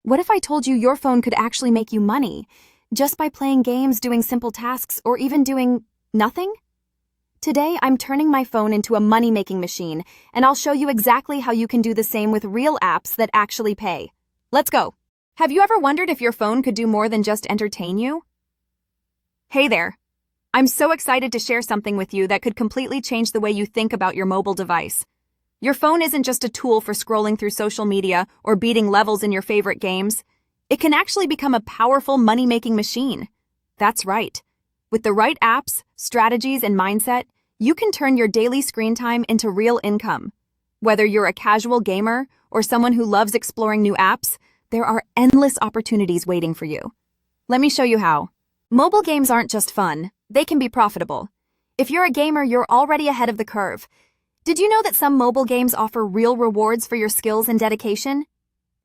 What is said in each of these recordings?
What if I told you your phone could actually make you money, just by playing games, doing simple tasks, or even doing nothing? Today, I'm turning my phone into a money-making machine, and I'll show you exactly how you can do the same with real apps that actually pay. Let's go. Have you ever wondered if your phone could do more than just entertain you? Hey there. I'm so excited to share something with you that could completely change the way you think about your mobile device. Your phone isn't just a tool for scrolling through social media or beating levels in your favorite games. It can actually become a powerful money-making machine. That's right. With the right apps, strategies, and mindset, you can turn your daily screen time into real income. Whether you're a casual gamer or someone who loves exploring new apps, there are endless opportunities waiting for you. Let me show you how. Mobile games aren't just fun, they can be profitable. If you're a gamer, you're already ahead of the curve. Did you know that some mobile games offer real rewards for your skills and dedication?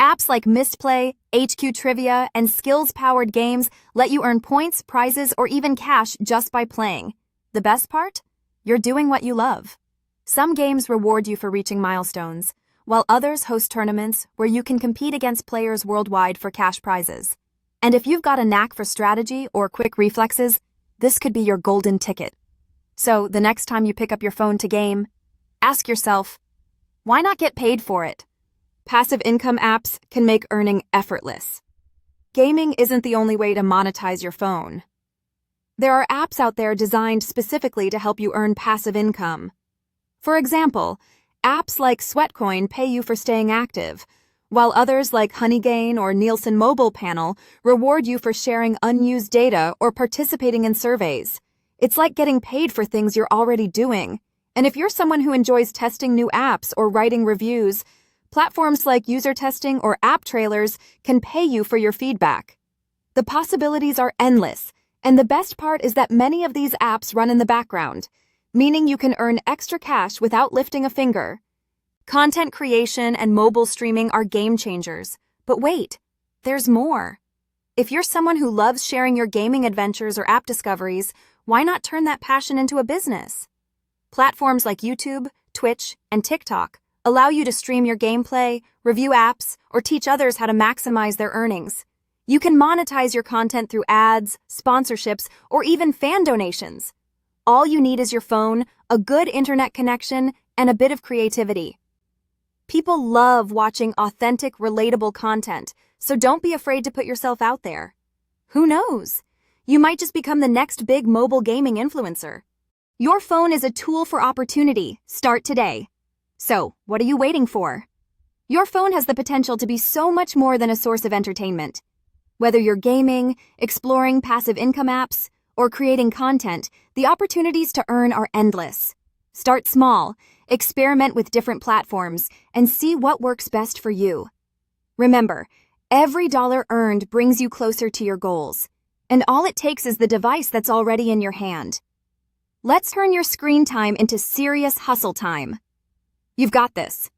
Apps like Mistplay, HQ Trivia, and skills-powered games let you earn points, prizes, or even cash just by playing. The best part? You're doing what you love. Some games reward you for reaching milestones, while others host tournaments where you can compete against players worldwide for cash prizes. And if you've got a knack for strategy or quick reflexes, this could be your golden ticket. So the next time you pick up your phone to game, ask yourself, why not get paid for it? Passive income apps can make earning effortless. Gaming isn't the only way to monetize your phone. There are apps out there designed specifically to help you earn passive income. For example, apps like Sweatcoin pay you for staying active, while others like Honeygain or Nielsen Mobile Panel reward you for sharing unused data or participating in surveys. It's like getting paid for things you're already doing. And if you're someone who enjoys testing new apps or writing reviews, platforms like user testing or app trailers can pay you for your feedback. The possibilities are endless, and the best part is that many of these apps run in the background, meaning you can earn extra cash without lifting a finger. Content creation and mobile streaming are game changers. But wait, there's more. If you're someone who loves sharing your gaming adventures or app discoveries, why not turn that passion into a business? Platforms like YouTube, Twitch, and TikTok allow you to stream your gameplay, review apps, or teach others how to maximize their earnings. You can monetize your content through ads, sponsorships, or even fan donations. All you need is your phone, a good internet connection, and a bit of creativity. People love watching authentic, relatable content, so don't be afraid to put yourself out there. Who knows? You might just become the next big mobile gaming influencer. Your phone is a tool for opportunity. Start today. So, what are you waiting for? Your phone has the potential to be so much more than a source of entertainment. Whether you're gaming, exploring passive income apps, or creating content, the opportunities to earn are endless. Start small, experiment with different platforms, and see what works best for you. Remember, every dollar earned brings you closer to your goals, and all it takes is the device that's already in your hand. Let's turn your screen time into serious hustle time. You've got this.